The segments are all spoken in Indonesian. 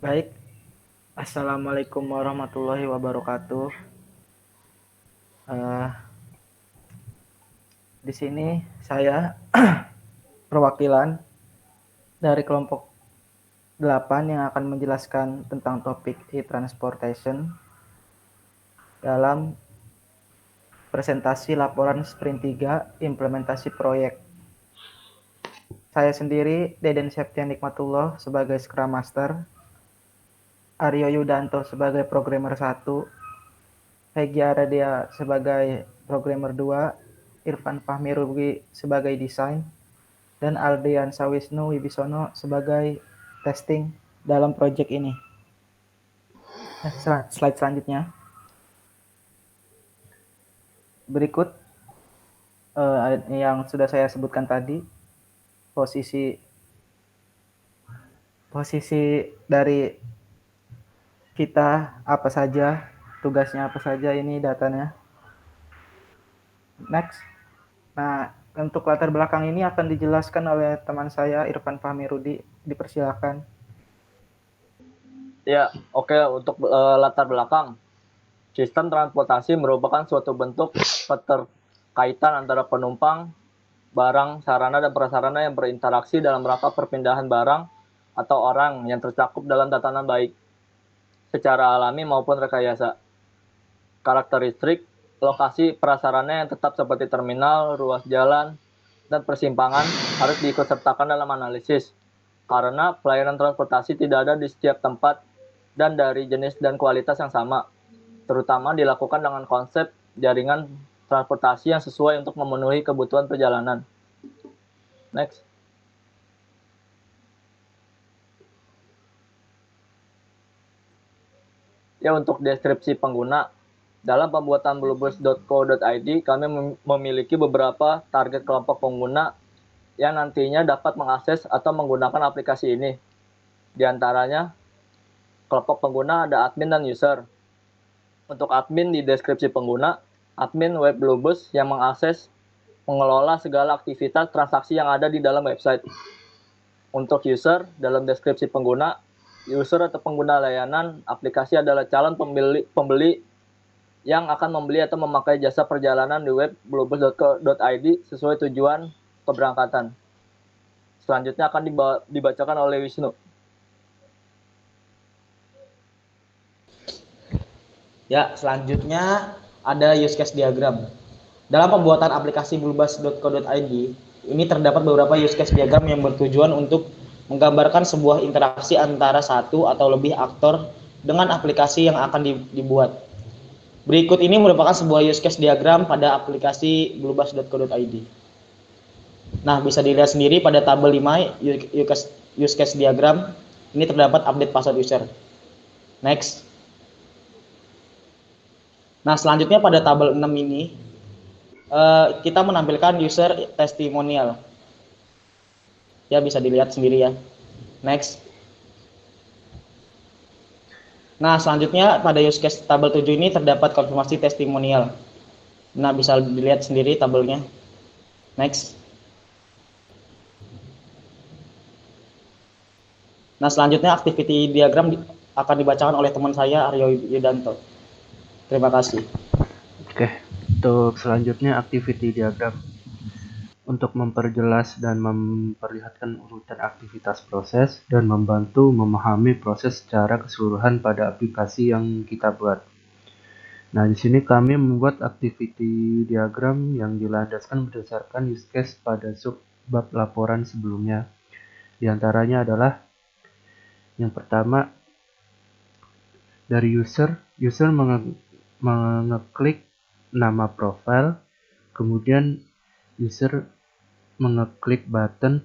Baik, Assalamualaikum warahmatullahi wabarakatuh. Eh, di sini saya perwakilan dari kelompok 8 yang akan menjelaskan tentang topik e-transportation dalam presentasi laporan sprint 3 implementasi proyek. Saya sendiri, Deden Septian Nikmatullah sebagai Scrum Master, Aryo Yudanto sebagai Programmer 1, Hegi Aradia sebagai Programmer 2, Irfan Fahmi Rugi sebagai Desain, dan Aldian Sawisnu Wibisono sebagai testing dalam proyek ini. Slide selanjutnya. Berikut yang sudah saya sebutkan tadi, posisi dari kita apa saja, tugasnya apa saja, ini datanya. Next. Nah, untuk latar belakang ini akan dijelaskan oleh teman saya Irfan Fahmi Rudi. Dipersilakan. Ya, oke. Untuk latar belakang, sistem transportasi merupakan suatu bentuk keterkaitan antara penumpang, barang, sarana, dan prasarana yang berinteraksi dalam rangka perpindahan barang atau orang yang tercakup dalam tatanan baik secara alami maupun rekayasa. Karakteristik lokasi prasarana yang tetap seperti terminal, ruas jalan, dan persimpangan harus diikutsertakan dalam analisis, karena pelayanan transportasi tidak ada di setiap tempat dan dari jenis dan kualitas yang sama, terutama dilakukan dengan konsep jaringan transportasi yang sesuai untuk memenuhi kebutuhan perjalanan. Next. Ya, untuk deskripsi pengguna, dalam pembuatan bluebirds.co.id kami memiliki beberapa target kelompok pengguna yang nantinya dapat mengakses atau menggunakan aplikasi ini. Di antaranya, kelompok pengguna ada admin dan user. Untuk admin di deskripsi pengguna, admin web Bluebirds yang mengakses, mengelola segala aktivitas transaksi yang ada di dalam website. Untuk user, dalam deskripsi pengguna, user atau pengguna layanan aplikasi adalah calon pembeli yang akan membeli atau memakai jasa perjalanan di web bluebirds.co.id sesuai tujuan keberangkatan. Selanjutnya akan dibacakan oleh Wisnu. Ya, selanjutnya ada use case diagram. Dalam pembuatan aplikasi bluebirds.co.id, ini terdapat beberapa use case diagram yang bertujuan untuk menggambarkan sebuah interaksi antara satu atau lebih aktor dengan aplikasi yang akan dibuat. Berikut ini merupakan sebuah use case diagram pada aplikasi bluebirds.co.id. Nah, bisa dilihat sendiri pada tabel 5 use case diagram. Ini terdapat update password user. Next. Nah, selanjutnya pada tabel 6 ini kita menampilkan user testimonial. Ya, bisa dilihat sendiri ya. Next. Nah, selanjutnya pada use case tabel 7 ini terdapat konfirmasi testimonial. Nah, bisa dilihat sendiri tabelnya. Next. Nah, selanjutnya activity diagram akan dibacakan oleh teman saya Aryo Yudanto. Terima kasih. Oke, untuk selanjutnya activity diagram. Untuk memperjelas dan memperlihatkan urutan aktivitas proses dan membantu memahami proses secara keseluruhan pada aplikasi yang kita buat. Nah, di sini kami membuat activity diagram yang dilandaskan berdasarkan use case pada subbab laporan sebelumnya. Di antaranya adalah yang pertama dari user mengeklik nama profile, kemudian user mengeklik button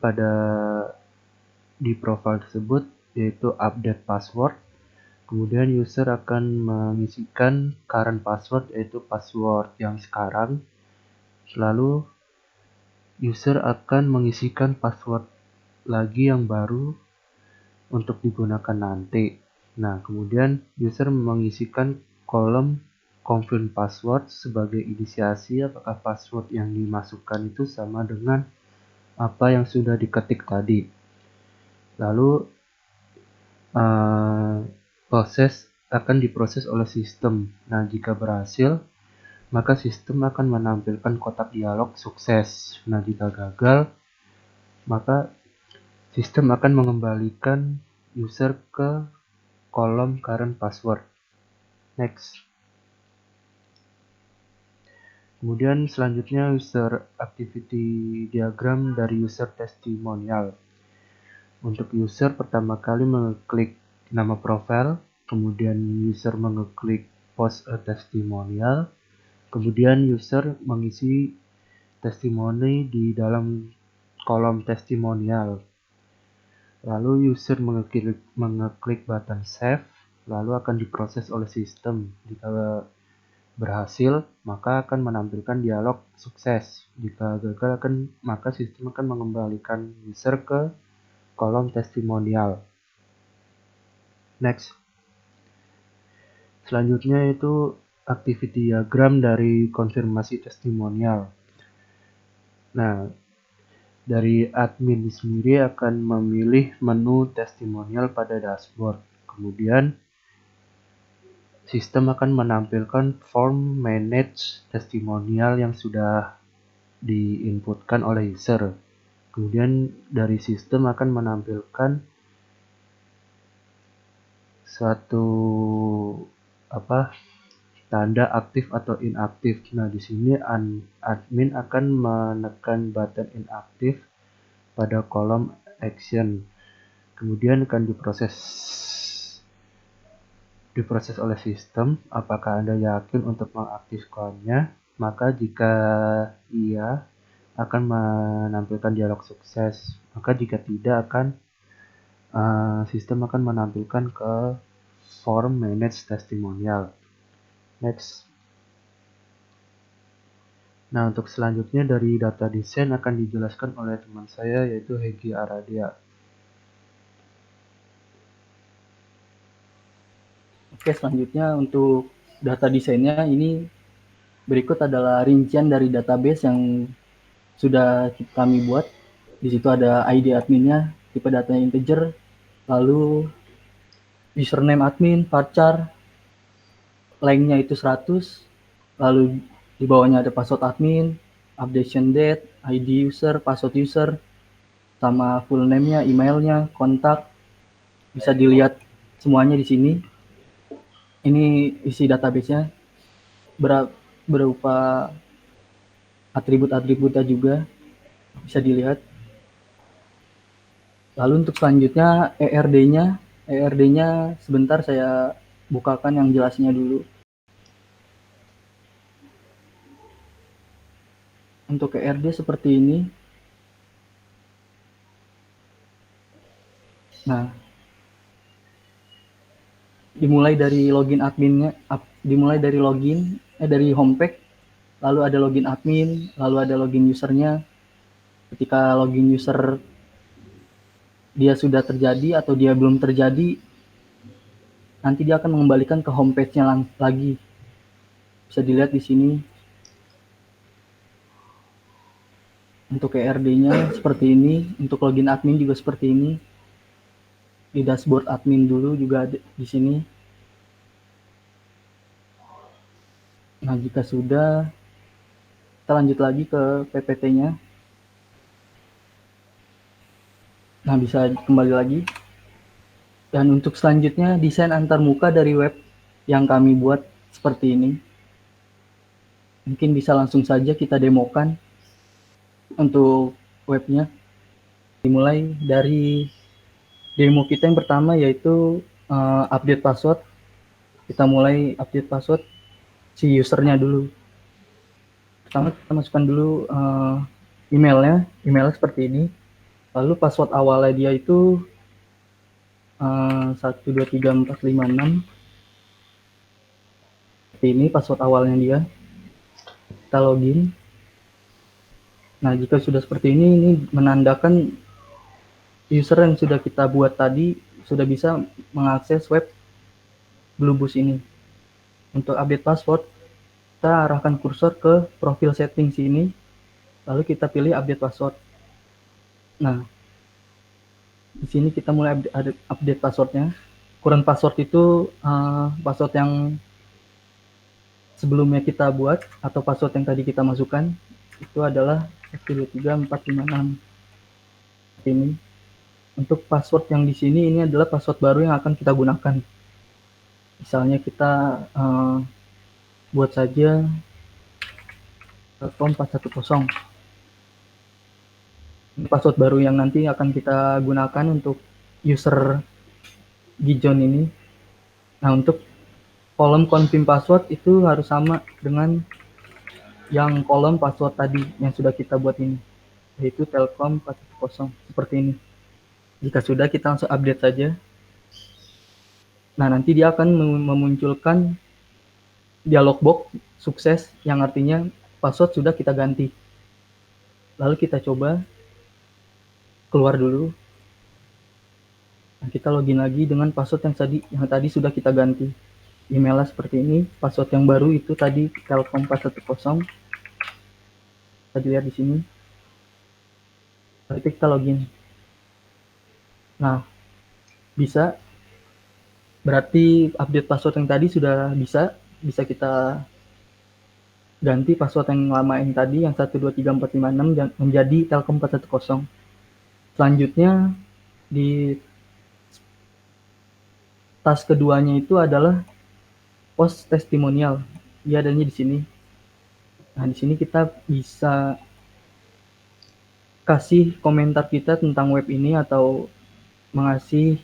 di profile tersebut yaitu update password. Kemudian user akan mengisikan current password yaitu password yang sekarang. Lalu user akan mengisikan password lagi yang baru untuk digunakan nanti. Nah, kemudian user mengisikan kolom confirm password sebagai inisiasi apakah password yang dimasukkan itu sama dengan apa yang sudah diketik tadi. Lalu proses akan diproses oleh sistem. Nah, jika berhasil, maka sistem akan menampilkan kotak dialog sukses. Nah, jika gagal, maka sistem akan mengembalikan user ke kolom current password. Next. Kemudian selanjutnya user activity diagram dari user testimonial. Untuk user pertama kali mengeklik nama profile, kemudian user mengeklik post a testimonial, kemudian user mengisi testimoni di dalam kolom testimonial. Lalu user mengeklik button save, lalu akan diproses oleh sistem. Jika berhasil, maka akan menampilkan dialog sukses. Jika gagal, maka sistem akan mengembalikan user ke kolom testimonial. Next. Selanjutnya itu activity diagram dari konfirmasi testimonial. Nah, dari admin sendiri akan memilih menu testimonial pada dashboard. Kemudian sistem akan menampilkan form manage testimonial yang sudah diinputkan oleh user. Kemudian dari sistem akan menampilkan suatu tanda aktif atau inaktif. Nah, di sini admin akan menekan button inaktif pada kolom action. Kemudian akan diproses oleh sistem apakah Anda yakin untuk mengaktifkannya. Maka jika iya, akan menampilkan dialog sukses. Maka jika tidak, sistem akan menampilkan ke form manage testimonial. Next. Nah, untuk selanjutnya dari data desain akan dijelaskan oleh teman saya, yaitu Hegi Aradia. Oke, selanjutnya untuk data desainnya ini berikut adalah rincian dari database yang sudah kami buat. Di situ ada ID adminnya, tipe datanya integer, lalu username admin, varchar, lengthnya itu 100, lalu di bawahnya ada password admin, updation date, ID user, password user, sama full name-nya, emailnya, kontak. Bisa dilihat semuanya di sini. Ini isi database-nya berupa atribut-atributnya juga bisa dilihat. Lalu untuk selanjutnya ERD-nya sebentar saya bukakan yang jelasnya dulu. Untuk ERD seperti ini. Nah, dimulai dari login adminnya, dari homepage, lalu ada login admin, lalu ada login usernya. Ketika login user dia sudah terjadi atau dia belum terjadi, nanti dia akan mengembalikan ke homepage-nya lagi. Bisa dilihat di sini. Untuk ERD-nya seperti ini, untuk login admin juga seperti ini. Di dashboard admin dulu juga ada di sini. Nah, jika sudah, kita lanjut lagi ke PPT-nya. Nah, bisa kembali lagi. Dan untuk selanjutnya, desain antarmuka dari web yang kami buat seperti ini. Mungkin bisa langsung saja kita demokan untuk webnya. Dimulai dari demo kita yang pertama, yaitu update password. Kita mulai update password si usernya dulu. Pertama kita masukkan dulu emailnya seperti ini. Lalu password awalnya dia itu 123456. Seperti ini password awalnya dia. Kita login. Nah, jika sudah seperti ini menandakan user yang sudah kita buat tadi sudah bisa mengakses web Bluebus ini. Untuk update password, kita arahkan kursor ke profil settings ini, lalu kita pilih update password. Nah, di sini kita mulai update passwordnya. current password itu password yang sebelumnya kita buat atau password yang tadi kita masukkan itu adalah 123456 ini. Untuk password yang di sini ini adalah password baru yang akan kita gunakan. Misalnya kita buat saja Telkom 410. Ini password baru yang nanti akan kita gunakan untuk user Gijon ini. Nah, untuk kolom confirm password itu harus sama dengan yang kolom password tadi yang sudah kita buat ini, yaitu Telkom 410 seperti ini. Jika sudah, kita langsung update saja. Nah, nanti dia akan memunculkan dialog box sukses yang artinya password sudah kita ganti. Lalu kita coba keluar dulu. Nah, kita login lagi dengan password yang tadi sudah kita ganti. Emailnya seperti ini, password yang baru itu tadi Telkom 410. Kita lihat di sini. Lalu kita login. Nah, bisa. Berarti update password yang tadi sudah bisa kita ganti password yang lama yang tadi yang 123456 menjadi Telkom 410. Selanjutnya di tas keduanya itu adalah post testimonial. Dia adanya di sini. Nah, di sini kita bisa kasih komentar kita tentang web ini atau mengasih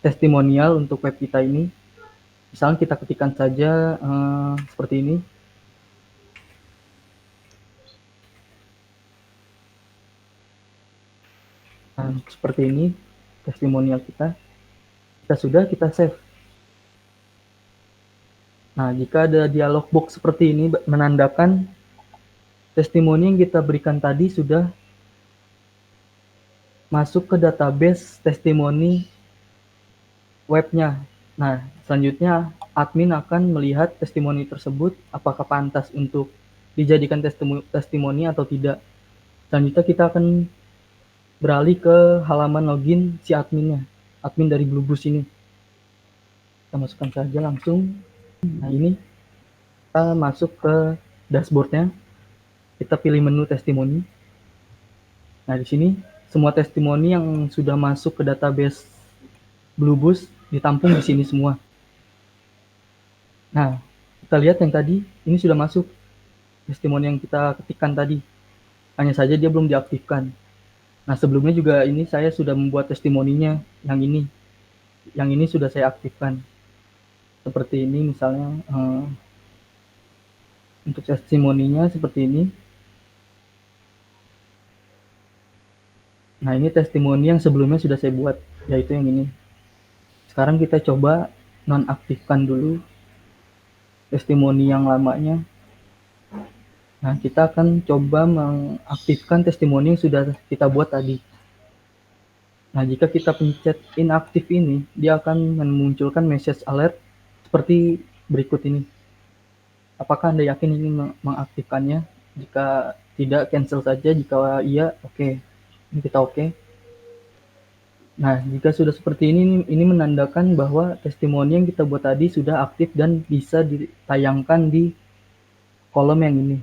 testimonial untuk web kita ini. Misalnya kita ketikkan saja seperti ini. Nah, seperti ini testimonial kita. Kita save. Nah, jika ada dialog box seperti ini menandakan testimoni yang kita berikan tadi sudah masuk ke database testimoni webnya. Nah, selanjutnya admin akan melihat testimoni tersebut apakah pantas untuk dijadikan testimoni atau tidak. Selanjutnya kita akan beralih ke halaman login si adminnya, admin dari Bluebus ini. Kita masukkan saja langsung. Nah, ini kita masuk ke dashboardnya. Kita pilih menu testimoni. Nah, di sini semua testimoni yang sudah masuk ke database Bluebus ditampung di sini semua. Nah, kita lihat yang tadi ini sudah masuk testimoni yang kita ketikkan tadi. Hanya saja dia belum diaktifkan. Nah, sebelumnya juga ini saya sudah membuat testimoninya yang ini. Yang ini sudah saya aktifkan. Seperti ini misalnya untuk testimoninya seperti ini. Nah, ini testimoni yang sebelumnya sudah saya buat, yaitu yang ini. Sekarang kita coba nonaktifkan dulu testimoni yang lamanya. Nah, kita akan coba mengaktifkan testimoni yang sudah kita buat tadi. Nah, jika kita pencet inaktif ini, dia akan memunculkan message alert seperti berikut ini. Apakah Anda yakin ingin mengaktifkannya? Jika tidak, cancel saja. Jika iya, oke. Ini kita oke. Nah, jika sudah seperti ini menandakan bahwa testimoni yang kita buat tadi sudah aktif dan bisa ditayangkan di kolom yang ini.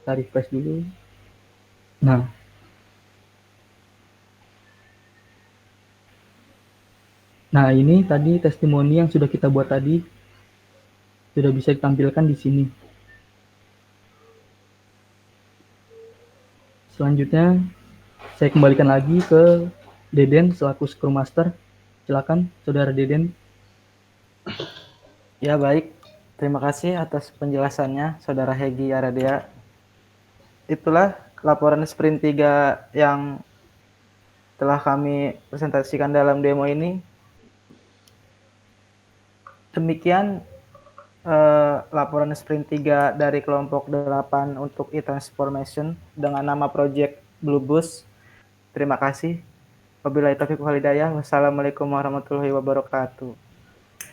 Kita refresh dulu. Nah, ini tadi testimoni yang sudah kita buat tadi sudah bisa ditampilkan di sini. Selanjutnya, saya kembalikan lagi ke Deden selaku Scrum Master. Silakan, Saudara Deden. Ya, baik. Terima kasih atas penjelasannya, Saudara Hegi Aradea. Itulah laporan sprint 3 yang telah kami presentasikan dalam demo ini. Demikian laporan sprint 3 dari kelompok 8 untuk e-transformation dengan nama project Bluebus. Terima kasih. Wabillahi taufiq wal hidayah. Wassalamualaikum warahmatullahi wabarakatuh.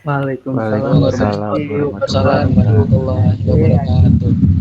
Waalaikumsalam Waalaikumsalam warahmatullahi Waalaikumsalam warahmatullahi wabarakatuh.